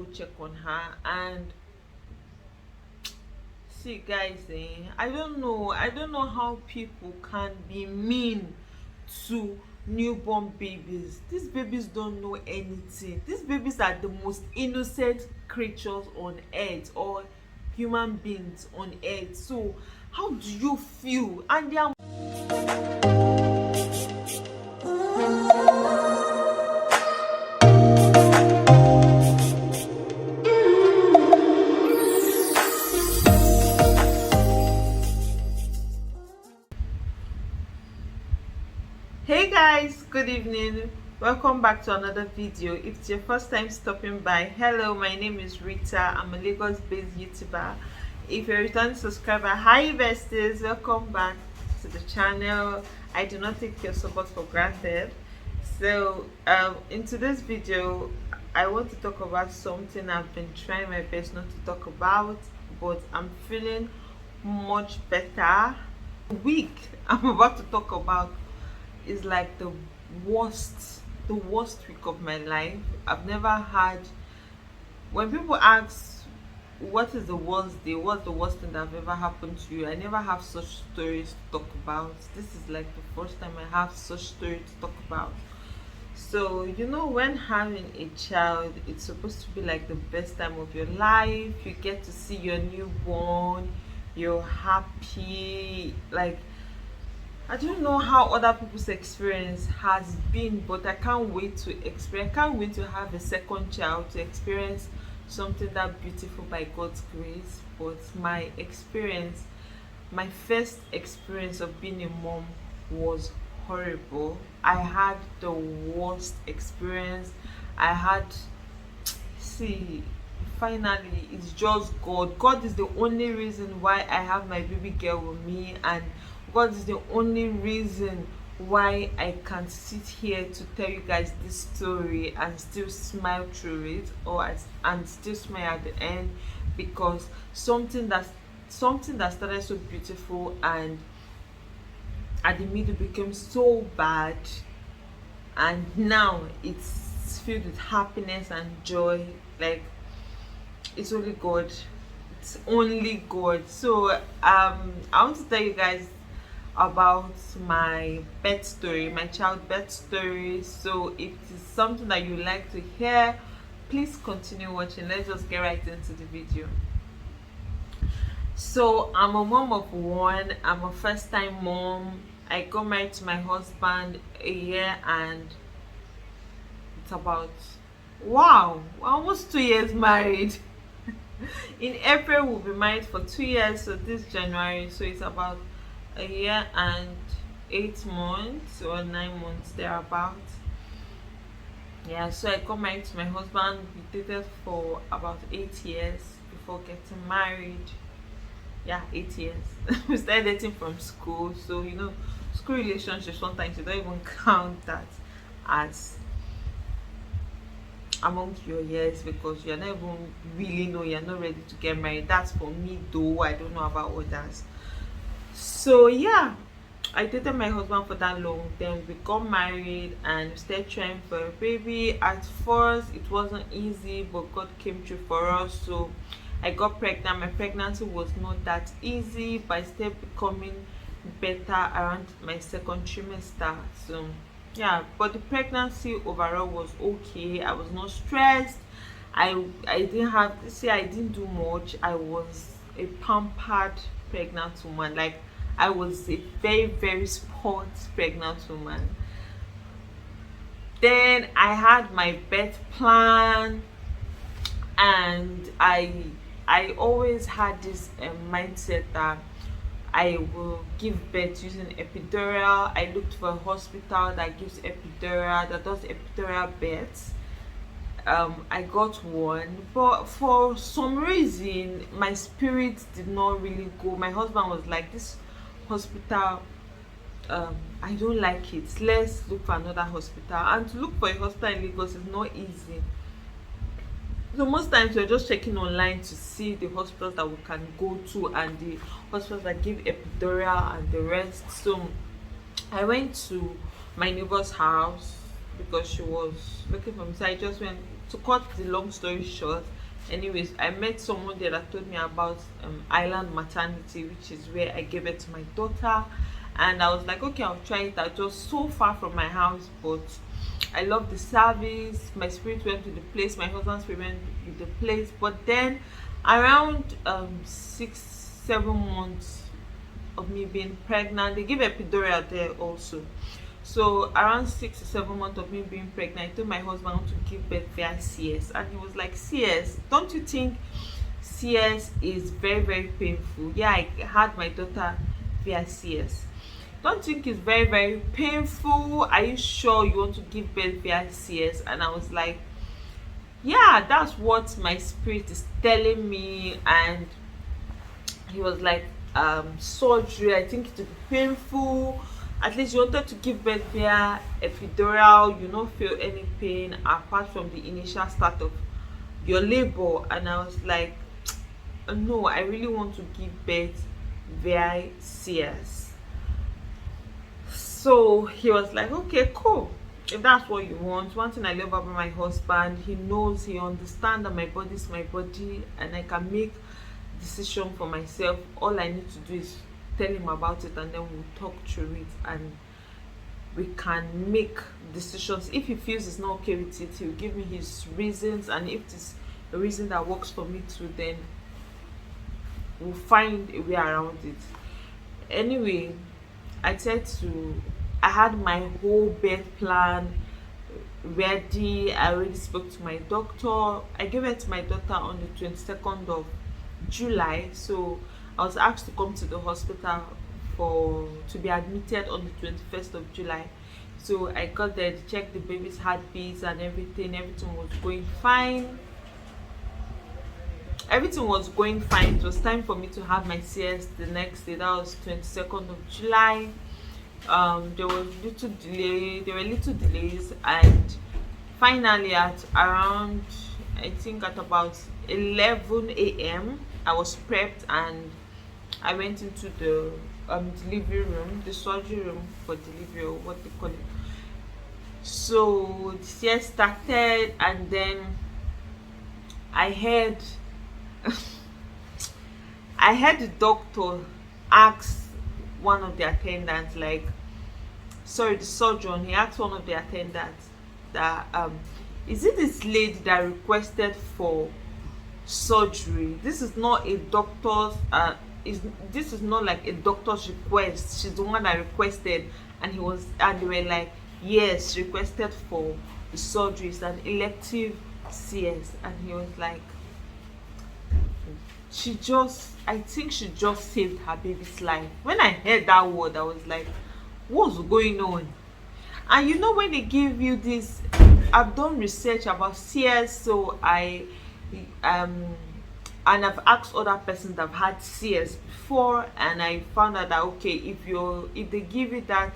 go check on her. And see guys, I don't know how people can be mean to newborn babies. These babies don't know anything. These babies are the most innocent creatures on earth, or human beings on earth. So how do you feel? And they are Hey guys, good evening. Welcome back to another video. If it's your first time stopping by, hello, my name is Rita. I'm a Lagos based YouTuber. If you're a returning subscriber, hi investors, welcome back to the channel. I do not take your support for granted. So in today's video, I want to talk about something I've been trying my best not to talk about, but I'm feeling much better. The week I'm about to talk about is like the worst week of my life. I've never had, when people ask what is the worst day, what's the worst thing that have ever happened to you, I never have such stories to talk about. This is like the first time I have such story to talk about. So when having a child, it's supposed to be like the best time of your life. You get to see your newborn, you're happy. Like, I don't know how other people's experience has been, but I can't wait to experience. I can't wait to have a second child, to experience something that beautiful by God's grace. But my first experience of being a mom was horrible. I had the worst experience. I had, see, finally, it's just God. God is the only reason why I have my baby girl with me, and God is the only reason why I can sit here to tell you guys this story and still smile through it, and still smile at the end, because something that started so beautiful and at the middle became so bad, and now it's filled with happiness and joy. Like, it's only God. It's only God. So I want to tell you guys about my birth story, my childbirth story. So if it's something that you like to hear, please continue watching. Let's just get right into the video. So I'm a mom of one. I'm a first time mom. I got married to my husband a year and it's about, wow, we're almost 2 years married. In April we'll be married for 2 years, so this January, so it's about a year and 8 months or 9 months thereabout. Yeah, so I got married to my husband. We dated for about 8 years before getting married. Yeah, 8 years. We started dating from school, so school relationships, sometimes you don't even count that as among your years, because you're not even really know, you're not ready to get married. That's for me though. I don't know about others. So yeah, I dated my husband for that long. Then we got married and we started trying for a baby. At first it wasn't easy, but God came through for us. So I got pregnant. My pregnancy was not that easy, but I started becoming better around my second trimester. So yeah, but the pregnancy overall was okay. I was not stressed. I didn't have, say, I didn't do much. I was a pampered pregnant woman. Like, I was a very, very sports pregnant woman. Then I had my birth plan, and I always had this mindset that I will give birth using epidural. I looked for a hospital that gives epidural, that does epidural births. I got one, but for some reason my spirit did not really go. My husband was like, this hospital, I don't like it, let's look for another hospital. And to look for a hospital in Lagos is not easy. So most times we're just checking online to see the hospitals that we can go to and the hospitals that give epidural and the rest. So I went to my neighbor's house because she was looking for me. So I just went to cut the long story short, anyways, I met someone there that told me about island maternity, which is where I gave it to my daughter. And I was like, okay, I'll try it out. It was so far from my house, but I love the service. My spirit went to the place, my husband's spirit went to the place. But then around 6 7 months of me being pregnant, they give epidural there also. So around 6 to 7 months of me being pregnant, I told my husband I want to give birth via CS, and he was like, CS, don't you think CS is very very painful? Yeah, I had my daughter via CS. Don't think it's very very painful? Are you sure you want to give birth via CS? And I was like, yeah, that's what my spirit is telling me. And he was like, surgery, I think it will be painful. At least you wanted to give birth via epidural, you don't feel any pain apart from the initial start of your labor. And I was like, no, I really want to give birth via CS. So he was like, okay, cool, if that's what you want. One thing I love about my husband, he knows, he understands that my body is my body and I can make decision for myself. All I need to do is tell him about it, and then we'll talk through it and we can make decisions. If he feels it's not okay with it, he'll give me his reasons, and if it's a reason that works for me too, then we'll find a way around it. Anyway, I had my whole birth plan ready. I already spoke to my doctor. I gave it to my daughter on the 22nd of July. So I was asked to come to the hospital to be admitted on the 21st of July. So I got there to check the baby's heartbeats and everything. Everything was going fine. Everything was going fine. It was time for me to have my CS the next day. That was 22nd of July. There were little delays, and finally at around, I think at about 11 a.m. I was prepped and I went into the delivery room, the surgery room for delivery, or what they call it. So the CS started, and then I heard I heard the doctor ask one of the attendants, like, sorry, the surgeon, he asked one of the attendants that is it this lady that requested for surgery? This is not a doctor's this is not like a doctor's request. She's the one that requested. And they were like, yes, she requested for the surgery. It's an elective CS. And he was like, I think she just saved her baby's life. When I heard that word, I was like, what's going on? And you know, when they give you this, I've done research about CS, so and I've asked other persons that have had CS before, and I found out that, okay, if they give you that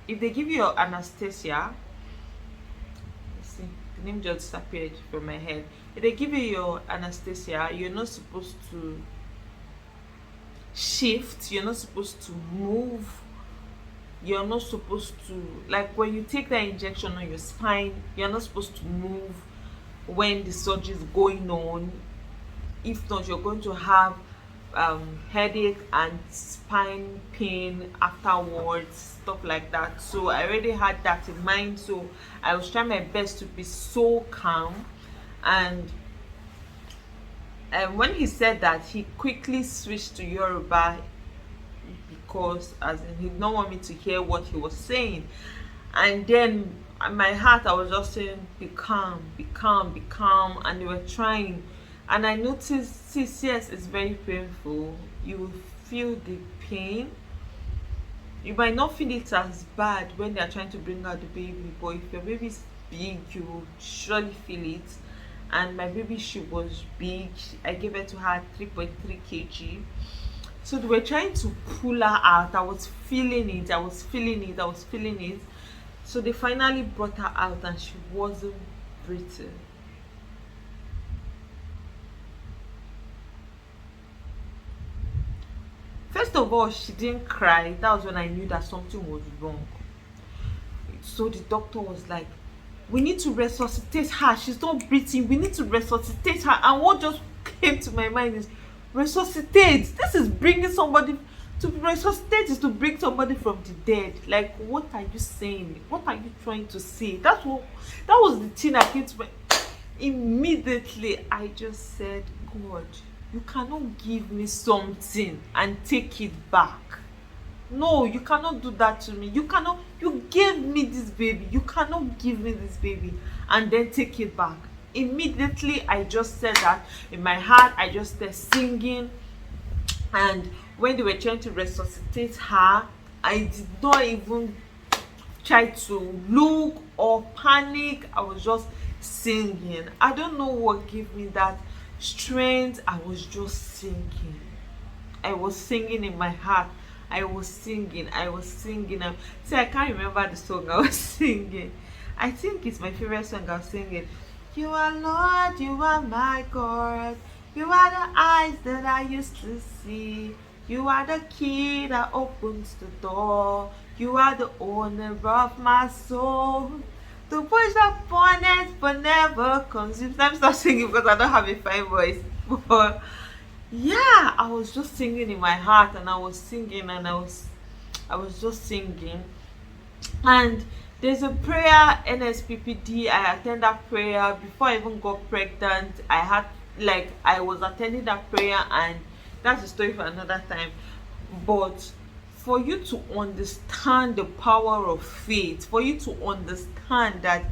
if they give you your anesthesia, see, the name just disappeared from my head. If they give you your anesthesia, you're not supposed to shift, you're not supposed to move, you're not supposed to, like when you take that injection on your spine, you're not supposed to move when the surgery is going on. If not, you're going to have headache and spine pain afterwards, stuff like that. So I already had that in mind, so I was trying my best to be so calm. And when he said that, he quickly switched to Yoruba, because as in, he did not want me to hear what he was saying. And then in my heart, I was just saying, be calm, be calm, be calm. And they were trying. And I noticed CS is very painful. You will feel the pain. You might not feel it as bad when they are trying to bring out the baby, but if your baby is big, you will surely feel it. And my baby, she was big. I gave her to her at 3.3 kg. So they were trying to pull her out. I was feeling it. I was feeling it. I was feeling it. So they finally brought her out, and she wasn't breathing. First first of all, she didn't cry. That was when I knew that something was wrong. So the doctor was like, we need to resuscitate her, she's not breathing, we need to resuscitate her. And what just came to my mind is, resuscitate, this is bringing somebody, to resuscitate is to bring somebody from the dead. Like, what are you saying? What are you trying to say? That was the thing that came to my. Immediately I just said, God, you cannot give me something and take it back. No, you cannot do that to me. You gave me this baby, you cannot give me this baby and then take it back. Immediately I just said that in my heart. I just started singing. And when they were trying to resuscitate her, I did not even try to look or panic. I was just singing. I don't know what gave me that strength. I was just singing. I was singing in my heart. I was singing. See, I can't remember the song I was singing. I think it's my favorite song I was singing. You are Lord, you are my God. You are the eyes that I used to see. You are the key that opens the door. You are the owner of my soul. The voice that burneth but never consumes. Let me stop singing because I don't have a fine voice. But yeah, I was just singing in my heart, and I was singing, and I was just singing. And there's a prayer, NSPPD. I attend that prayer before I even got pregnant. I was attending that prayer, and that's a story for another time. But for you to understand the power of faith, for you to understand that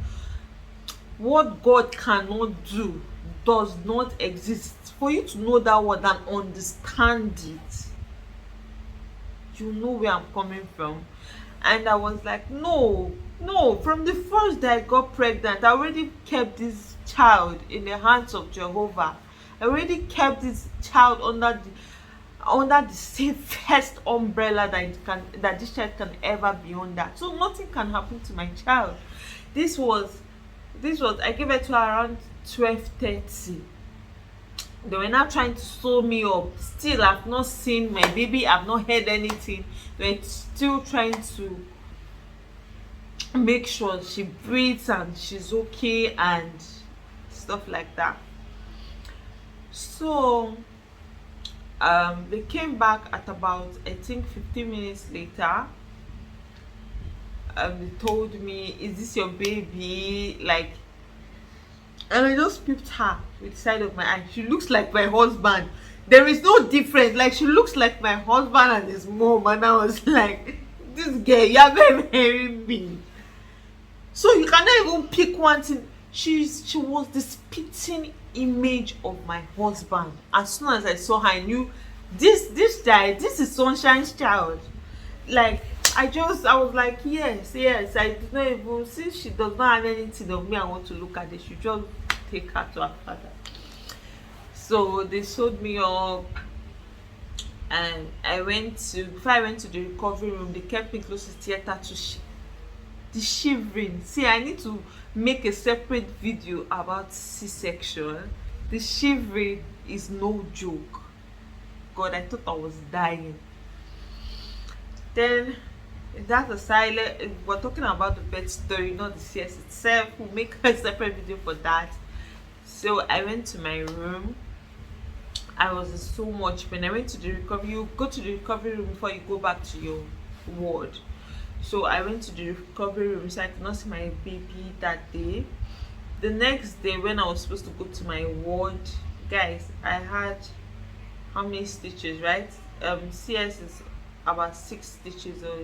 what God cannot do does not exist, for you to know that word and understand it, you know where I'm coming from. And I was like, no, from the first day I got pregnant, I already kept this child in the hands of Jehovah. I already kept this child under the safest umbrella that this child can ever be under. So nothing can happen to my child. This was I gave it to her around 12:30. They were now trying to sew me up. Still, I've not seen my baby, I've not heard anything. They're still trying to make sure she breathes and she's okay and stuff like that. So they came back at about, I think, 15 minutes later. They told me, is this your baby? Like, and I just peeped her with the side of my eye. She looks like my husband. There is no difference. Like, she looks like my husband and his mom. And I was like, this girl, you're very me. So you cannot even pick one thing. She was the spitting image of my husband. As soon as I saw her, I knew this child, this is Sunshine's child. Like, I was like, yes. I did not even, since she does not have anything of me I want to look at it, she just take her to her father. So they sewed me up, and before I went to the recovery room, they kept me close to the theater to the shivering. See, I need to make a separate video about C-section. The shivering is no joke. God, I thought I was dying. Then that's a silent. We're talking about the birth story, not the CS itself. We'll make a separate video for that. So I went to my room. I was in so much pain. I went to the recovery. You go to the recovery room before you go back to your ward. So I went to the recovery room, so I could not see my baby that day. The next day, when I was supposed to go to my ward, guys, I had how many stitches, right? CS is about 6 stitches or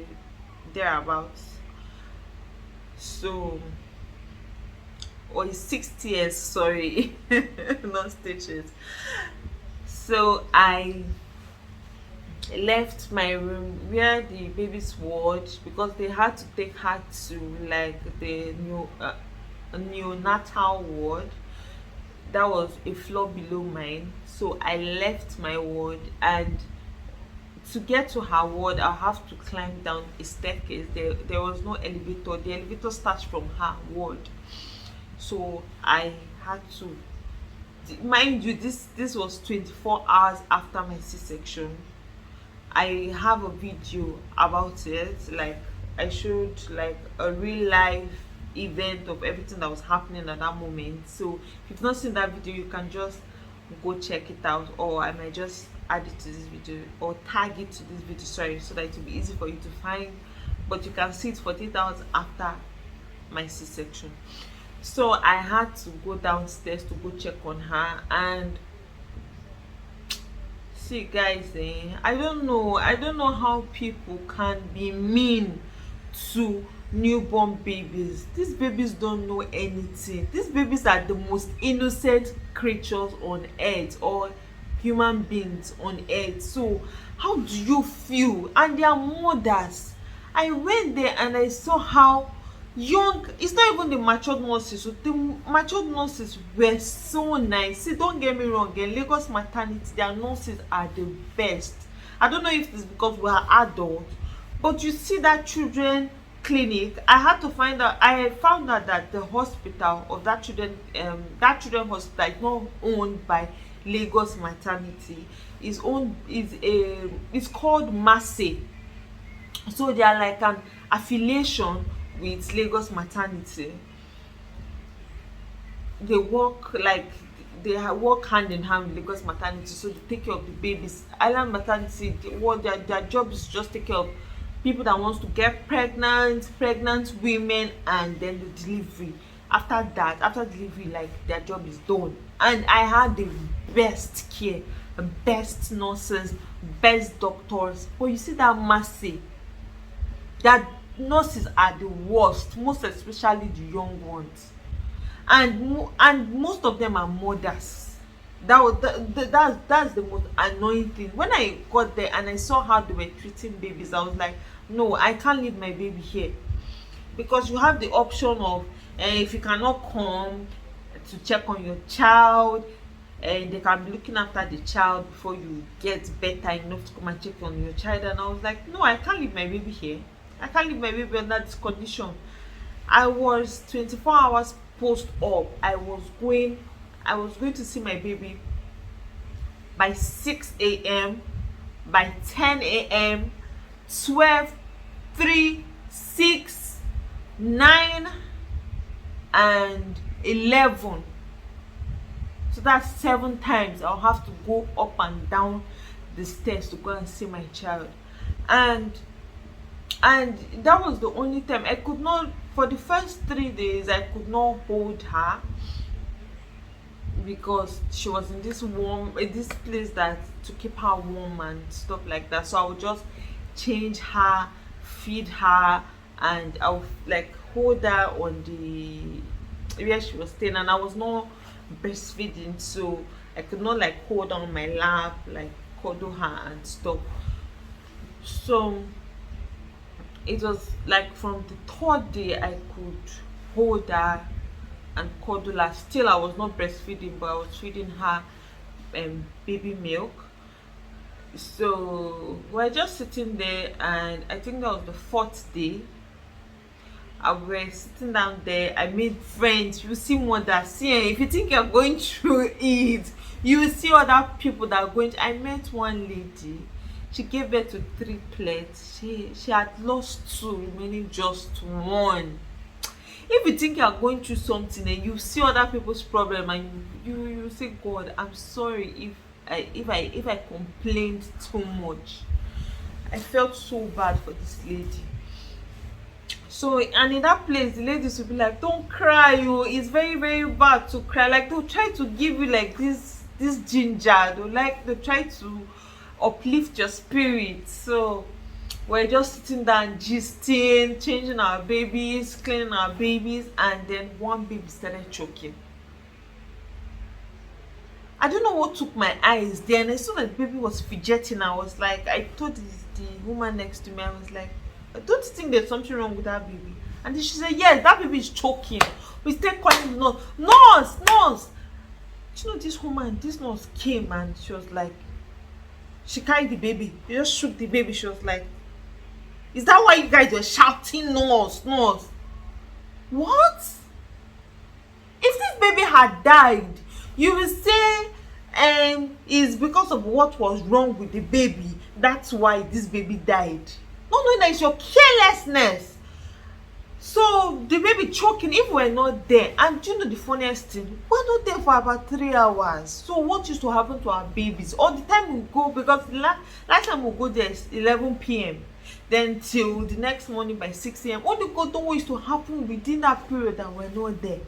thereabouts. So, or it's 6 tears, sorry, not stitches. So I left my room where the baby's ward, because they had to take her to like the neonatal ward that was a floor below mine. So I left my ward, and to get to her ward I'll have to climb down a staircase. There was no elevator. The elevator starts from her ward, so I had to, mind you, this was 24 hours after my C-section. I have a video about it. Like, I showed like a real life event of everything that was happening at that moment. So if you've not seen that video, you can just go check it out, or I might just add it to this video or tag it to this video, sorry, so that it will be easy for you to find. But you can see it 48 hours after my C-section. So I had to go downstairs to go check on her. And see guys, I don't know how people can be mean to newborn babies. These babies don't know anything. These babies are the most innocent creatures on earth, or human beings on earth. So how do you feel? And their mothers, I went there and I saw how young, it's not even the matured nurses. So the matured nurses were so nice. See, don't get me wrong, in Lagos maternity, their nurses are the best. I don't know if it's because we are adults, but you see that children clinic, I found out that the hospital of that children hospital is not owned by Lagos maternity. It's called Massey. So they are like an affiliation with Lagos maternity. They work like work hand in hand with Lagos maternity, so they take care of the babies. Island maternity, what their job is just take care of people that wants to get pregnant women, and then the delivery. After delivery, like, their job is done. And I had the best care, the best nurses, best doctors. But you see that Mercy, that nurses are the worst, most especially the young ones. And most of them are mothers. That's the most annoying thing. When I got there and I saw how they were treating babies, I was like, no, I can't leave my baby here. Because you have the option of, if you cannot come to check on your child, and they can be looking after the child before you get better enough to come and check on your child. And I was like, no, I can't leave my baby here. I can't leave my baby under this condition. I was 24 hours post op. I was going to see my baby by 6 a.m, by 10 a.m, 12, 3, 6, 9, and 11. So that's 7 times I'll have to go up and down the stairs to go and see my child. And that was the only time I could not, for the first 3 days I could not hold her, because she was in this place that to keep her warm and stuff like that. So I would just change her, feed her, and I would like hold her on the where she was staying. And I was not breastfeeding, so I could not like hold on my lap, like cuddle her and stuff. So it was like from the 3rd day I could hold her and cuddle her. Still, I was not breastfeeding, but I was feeding her baby milk. So we're just sitting there, and I think that was the 4th day. I was sitting down there. I made friends. You see mothers. See, if you think you're going through it, you will see other people that are going. I met one lady. She gave birth to 3 plets. She had lost 2, remaining just 1. If you think you are going through something and you see other people's problem, and you say, God, I'm sorry if I complained too much. I felt so bad for this lady. So, and in that place, the ladies will be like, don't cry, you, it's very, very bad to cry. Like, they'll try to give you like this ginger. They'll try to uplift your spirit. So we're just sitting down gisting, changing our babies, cleaning our babies, and then one baby started choking. I don't know what took my eyes there, and I saw that the baby was fidgeting. I was like, I told the woman next to me, I was like, don't you think there's something wrong with that baby? And then she said, yes, that baby is choking. We start calling the nurse. You know, this nurse came, and she was like, she carried the baby. She just shook the baby. She was like, is that why you guys were shouting nurse? What? If this baby had died, you will say it's because of what was wrong with the baby that's why this baby died, not knowing that it's your carelessness. So the baby choking if we're not there. And do you know the funniest thing, we're not there for about 3 hours. So what used to happen to our babies all the time? We go, because last time we go there is 11 p.m, then till the next morning by 6 a.m. All the god know what used to happen within that period that we're not there.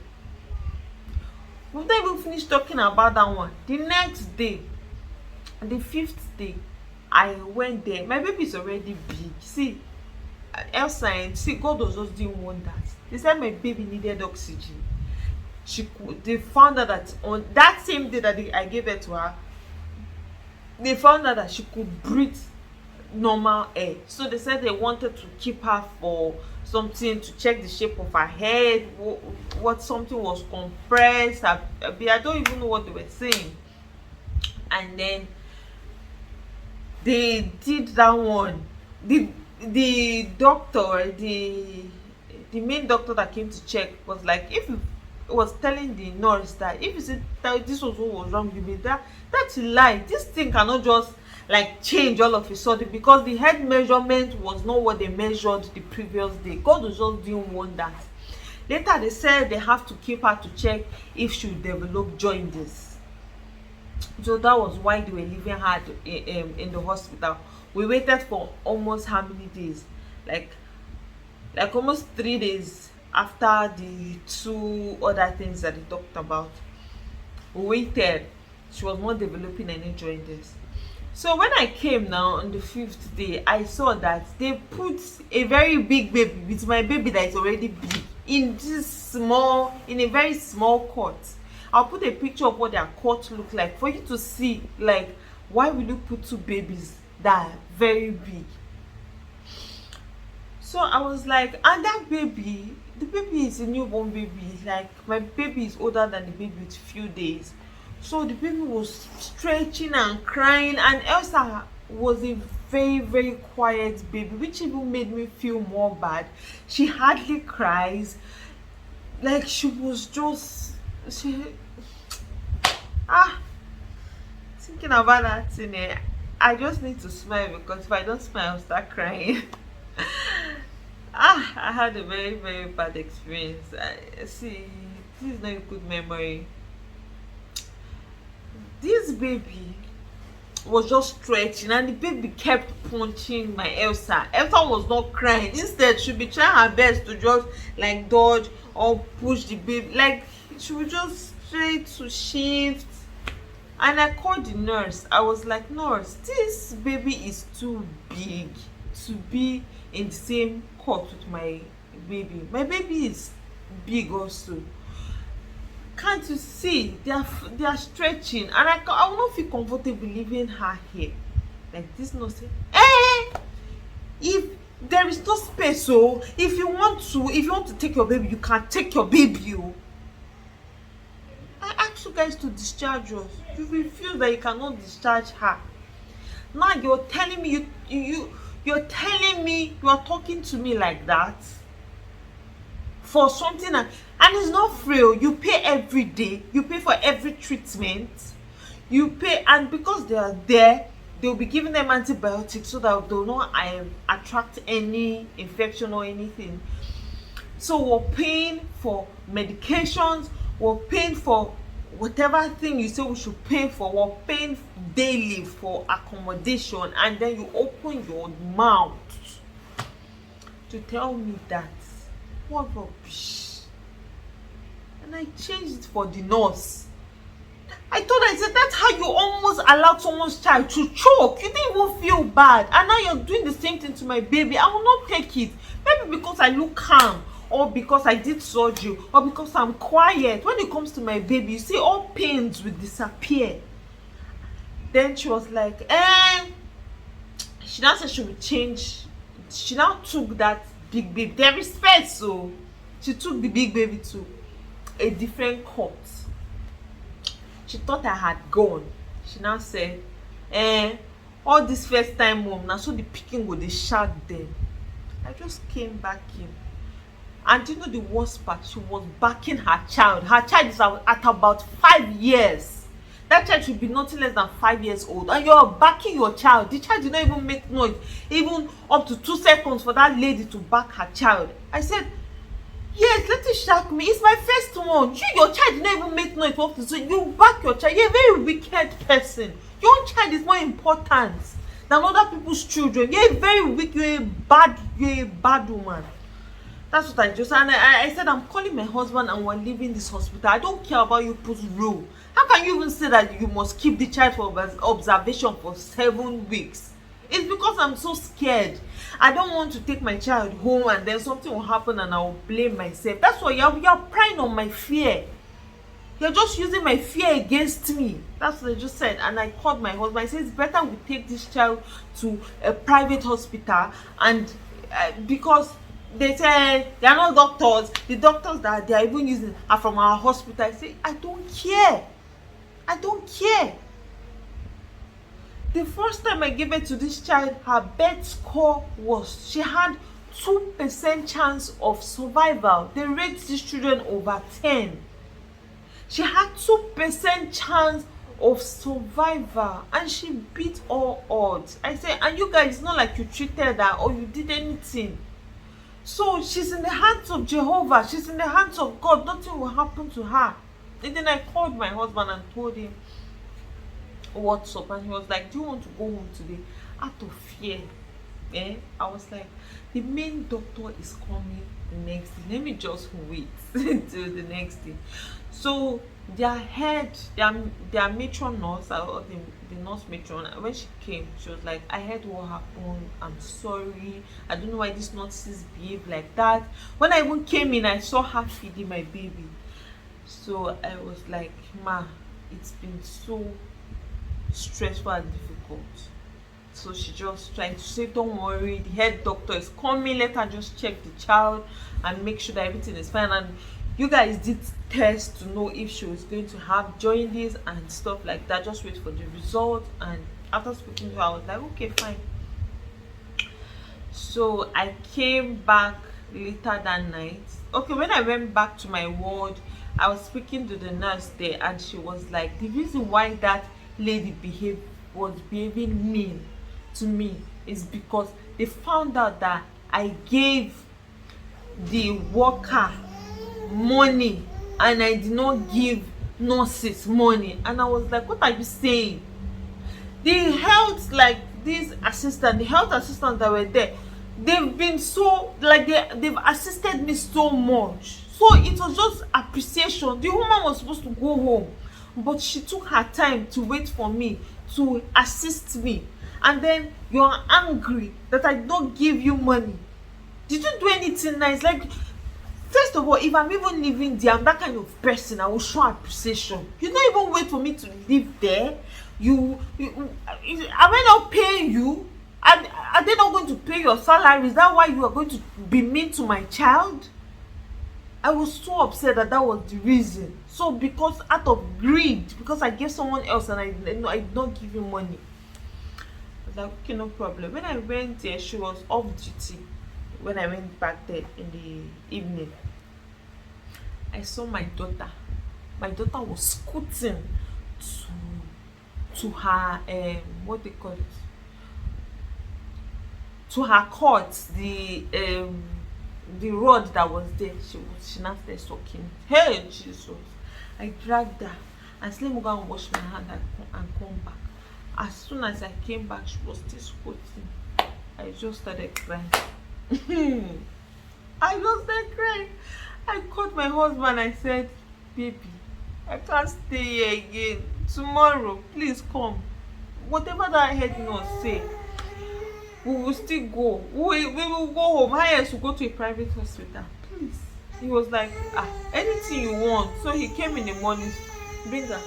We've not even finished talking about that one. The next day, the fifth day, I went there. My baby is already big. See, Rhi&shyne, see, God was just doing wonders. They said my baby needed oxygen. They found out that on that same day that I gave it to her, they found out that she could breathe normal air. So they said they wanted to keep her for something to check the shape of her head, what something was compressed. I don't even know what they were saying. And then they did that one. The doctor, the main doctor that came to check was like, if you was telling the nurse that if you said that this was what was wrong with me, that's a lie. This thing cannot just like change all of a sudden, because the head measurement was not what they measured the previous day. God was just doing wonders. Later they said they have to keep her to check if she would develop jaundice. So that was why they were leaving her in the hospital. We waited for almost how many days? Like almost 3 days after the two other things that they talked about. We waited. She was not developing any jaundice. So when I came now on the fifth day, I saw that they put a very big baby with my baby that is already big in a very small cot. I'll put a picture of what their cot look like for you to see, like, why will you put two babies that are very big? So I was like, and that baby, the baby is a newborn baby. Like, my baby is older than the baby with few days. So the baby was stretching and crying, and Elsa was a very, very quiet baby, which even made me feel more bad. She hardly cries. Like, she was just thinking about that thing. I just need to smile, because if I don't smile, I'll start crying. I had a very, very bad experience. See, this is not a good memory. This baby was just stretching, and the baby kept punching my Elsa. Elsa was not crying. Instead, she'd be trying her best to just like dodge or push the baby. Like, she would just try to shift. And I called the nurse. I was like, nurse, this baby is too big to be in the same cot with my baby. My baby is big also. Can't you see they are stretching, and I will not feel comfortable leaving her here like this. No, say, if there is no space, so if you want to take your baby, you can take your baby. I asked you guys to discharge us. You refuse that you cannot discharge her. Now you're telling me you're telling me you are talking to me like that for something, and it's not free. You pay every day, you pay for every treatment, you pay, and because they are there, they'll be giving them antibiotics so that they'll not attract any infection or anything. So we're paying for medications, we're paying for whatever thing you say we should pay for, we're paying daily for accommodation, and then you open your mouth to tell me that. What rubbish. And I changed it for the nurse. I said that's how you almost allowed someone's child to choke. You didn't even feel bad, and now you're doing the same thing to my baby. I will not take it. Maybe because I look calm, or because I did surgery, or because I'm quiet. When it comes to my baby, you see, all pains will disappear. Then she was like, she now said she would change. She now took that big baby. There is space, so she took the big baby to a different court. She thought I had gone. She now said, all this first time mom, now so the picking go dey shout them. I just came back in. And you know the worst part, she was backing her child. Her child is at about 5 years. That child should be nothing less than 5 years old, and you're backing your child. The child did not even make noise, even up to 2 seconds for that lady to back her child. I said, yes, let it shock me. It's my first one. Your child did not even make noise up to, so you back your child. You're a very wicked person. Your own child is more important than other people's children. You're a very wicked, you're a bad woman. That's what I just, and I said, I'm calling my husband and we're leaving this hospital. I don't care about you put rule. How can you even say that you must keep the child for observation for 7 weeks? It's because I'm so scared. I don't want to take my child home and then something will happen and I'll blame myself. That's why you're prying on my fear. You're just using my fear against me. That's what I just said. And I called my husband. I said, it's better we take this child to a private hospital, and because they say they are not doctors. The doctors that they are even using are from our hospital. I say, I don't care. I don't care. The first time I gave it to this child, her birth score was, she had 2% chance of survival. They rate these children over 10. She had 2% chance of survival, and she beat all odds. I say, and you guys, it's not like you treated her or you did anything. So she's in the hands of Jehovah. She's in the hands of God. Nothing will happen to her. And then I called my husband and told him what's up, and he was like, do you want to go home today? Out of fear. I was like, the main doctor is coming the next day. Let me just wait till the next day. So their head, their matron nurse, or the nurse matron, when she came, she was like, I heard what happened. I'm sorry. I don't know why these nurses behave like that. When I even came in, I saw her feeding my baby. So I was like, ma, it's been so stressful and difficult. So she just tried to say, don't worry, the head doctor is coming, let her just check the child and make sure that everything is fine. And you guys did tests to know if she was going to have jaundice and stuff like that. Just wait for the result. And after speaking to her, I was like, okay, fine. So I came back later that night. Okay, when I went back to my ward, I was speaking to the nurse there, and she was like, the reason why that lady was behaving mean to me is because they found out that I gave the worker money and I did not give nurses money. And I was like, what are you saying? The health, like this assistant, the health assistants that were there, they've been so, like, they've assisted me so much. So it was just appreciation. The woman was supposed to go home, but she took her time to wait for me, to assist me. And then you're angry that I don't give you money. Did you do anything nice? Like, first of all, if I'm even living there, I'm that kind of person. I will show appreciation. You don't even wait for me to live there. Am I not paying you? Are they not going to pay your salary? Is that why you are going to be mean to my child? I was so upset that was the reason. So because out of greed, because I gave someone else and I did not give you money. I was like, okay, no problem. When I went there, she was off duty. When I went back there in the evening, I saw my daughter. My daughter was scooting to her what they call it, to her court, the rod that was there. She now started sucking. Hey Jesus! I dragged her and said, let me go and wash my hand and come back. As soon as I came back, she was still scooting. I just started crying. I just started crying. I called my husband. I said, baby, I can't stay here again. Tomorrow, please come. Whatever that head nurse say, we will still go. We will go home. Highest we'll go to a private hospital. Please. He was like, anything you want. So he came in the morning. Bring her.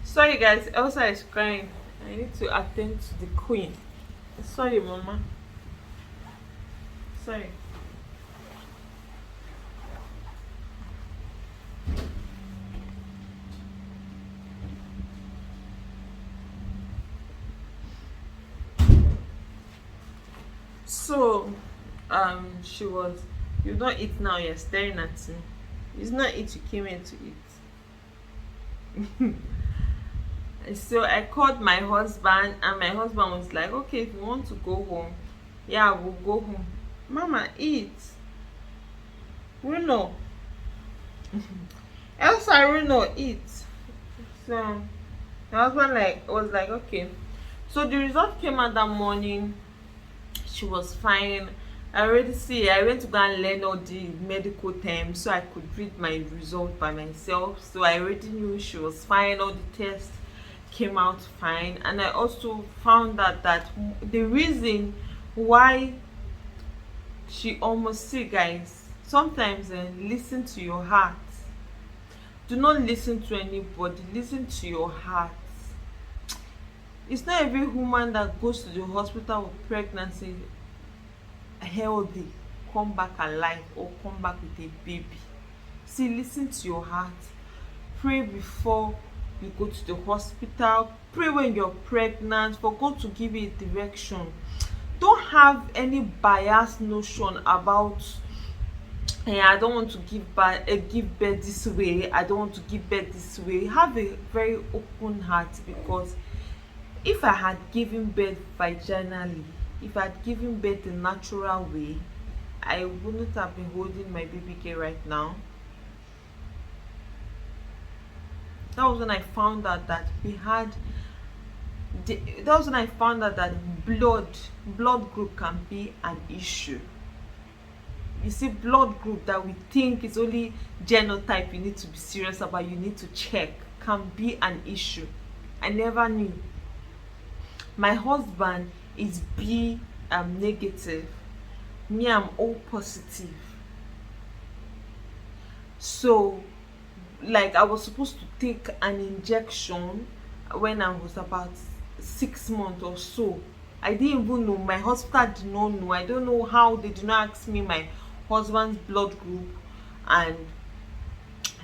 Sorry guys, Elsa is crying. I need to attend to the queen. Sorry, mama. Sorry. So she was, you don't eat now, you're staring at me. It's not it you came here to eat. So I called my husband, and my husband was like, okay, if you want to go home, yeah, we'll go home. Mama, eat. Bruno. Elsa, Bruno, eat. So my husband was like, okay. So the result came out that morning. She was fine. I went to go and learn all the medical terms so I could read my result by myself. So I already knew she was fine. All the tests came out fine. And I also found out that the reason why she almost sick, guys, sometimes listen to your heart. Do not listen to anybody, listen to your heart. It's not every woman that goes to the hospital with pregnancy healthy come back alive or come back with a baby. See, listen to your heart. Pray before you go to the hospital. Pray when you're pregnant for God to give you a direction. Don't have any biased notion about I don't want to give birth this way, I don't want to give birth this way. Have a very open heart, because if I had given birth vaginally, if I had given birth the natural way, I wouldn't have been holding my baby girl right now. That was when I found out that that was when I found out that blood group can be an issue. You see, blood group that we think is only genotype you need to be serious about, you need to check, can be an issue. I never knew. My husband is B negative. Me, I'm O positive. So like I was supposed to take an injection when I was about 6 months or so. I didn't even know. My hospital did not know. I don't know how they did not ask me my husband's blood group and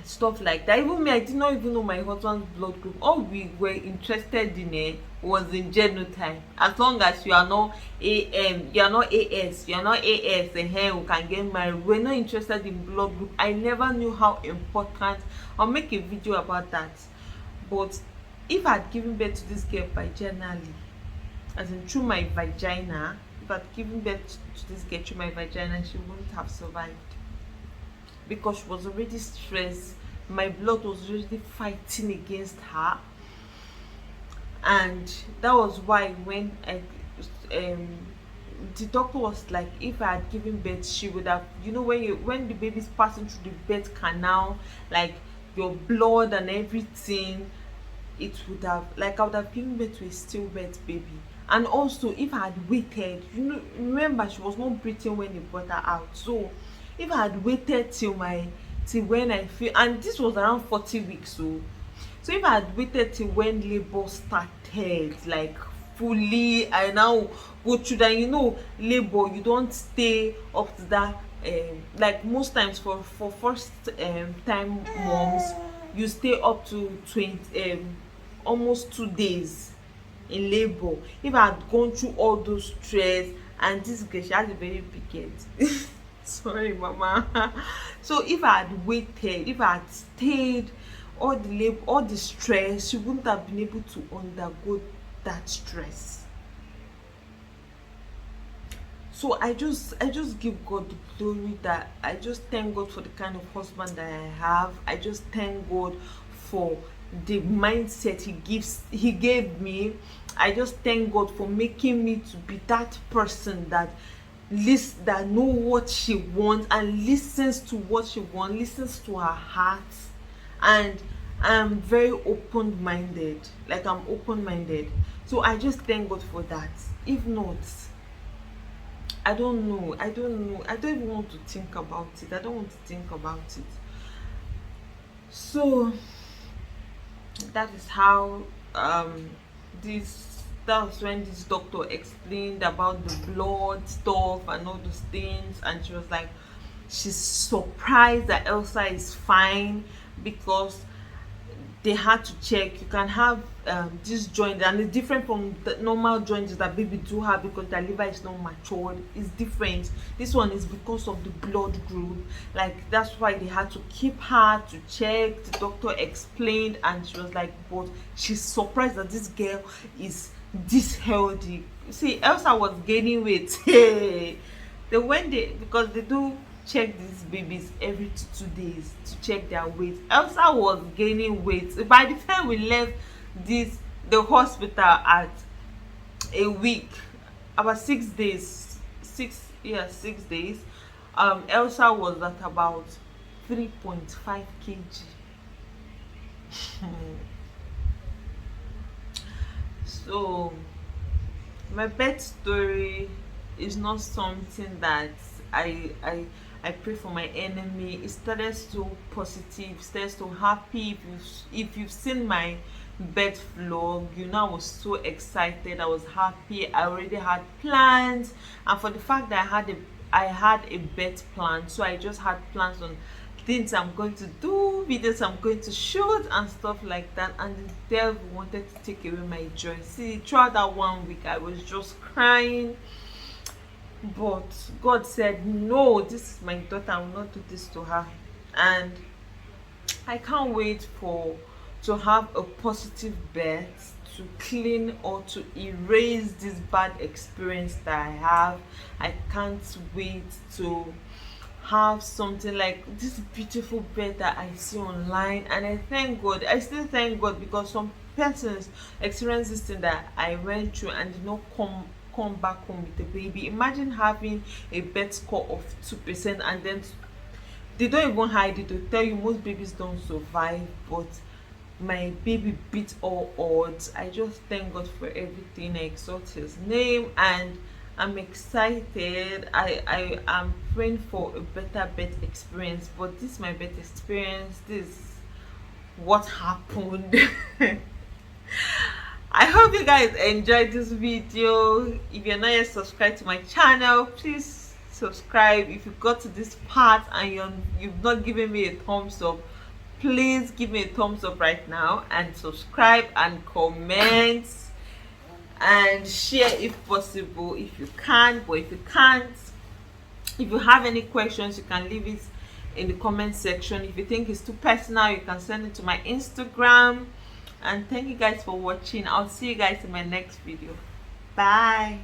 stuff like that. Even me, I did not even know my husband's blood group. All we were interested in was in genotype. As long as you are not you are not AS, you are not AS, we can get married. We're not interested in blood group. I never knew how important. I'll make a video about that. But if I had given birth to this girl vaginally, as in through my vagina, if I had given birth to this girl through my vagina, she wouldn't have survived, because she was already stressed. My blood was already fighting against her, and that was why when the doctor was like, if I had given birth, she would have, when the baby's passing through the birth canal, like your blood and everything, it would have, like, I would have given birth to a stillbirth baby. And also, if I had waited, remember, she was not breathing when they brought her out. So if I had waited till when I feel, and this was around 40 weeks, so if I had waited till when labor started, like fully, I now go through that, labor, you don't stay up to that, like most times for first time moms, you stay up to 20 almost 2 days in labor. If I had gone through all those stress, and this girl, she has a very big head. Sorry, mama. So if I had waited, if I had stayed, all the labor, all the stress, she wouldn't have been able to undergo that stress. So I just give God the glory, that I just thank God for the kind of husband that I have. I just thank God for the mindset he gave me. I just thank God for making me to be that person that know what she wants and listens to what she wants, listens to her heart. And I'm very open-minded. Like, I'm open-minded. So I just thank God for that. If not, I don't know. I don't even want to think about it. I don't want to think about it. So that is how that was when this doctor explained about the blood stuff and all those things, and she was like, she's surprised that Elsa is fine, because they had to check. You can have this joint, and it's different from the normal joints that baby do have because their liver is not matured. It's different. This one is because of the blood group. Like, that's why they had to keep her to check. The doctor explained, and she was like, but she's surprised that this girl is this healthy. See, Elsa was gaining weight. Hey, because they do check these babies every 2 days to check their weight. Elsa was gaining weight. By the time we left the hospital at a week, about 6 days, 6 days, Elsa was at about 3.5 kg. So my birth story is not something that I pray for my enemy. It started so positive, it started so happy. If you've seen my birth vlog, you know I was so excited, I was happy, I already had plans. And for the fact that I had a birth plan, so I just had plans on things I'm going to do, videos I'm going to shoot and stuff like that. And the devil wanted to take away my joy. See, throughout that 1 week I was just crying, but God said, no, this is my daughter, I will not do this to her. And I can't wait to have a positive birth, to clean or to erase this bad experience that I have. I can't wait to have something like this beautiful birth that I see online. And I thank God, I still thank God, because some persons experience this thing that I went through and did not come back home with the baby. Imagine having a birth score of 2%, and then they don't even hide it. They tell you most babies don't survive, but my baby beat all odds. I just thank God for everything. I exalt his name, and I'm excited. I am praying for a better birth experience, but this is my birth experience. This is what happened. I hope you guys enjoyed this video. If you're not yet subscribed to my channel, please subscribe. If you got to this part and you've not given me a thumbs up, please give me a thumbs up right now, and subscribe and comment and share if possible, if you can. But if you can't, if you have any questions, you can leave it in the comment section. If you think it's too personal, you can send it to my Instagram. And thank you guys for watching. I'll see you guys in my next video. Bye.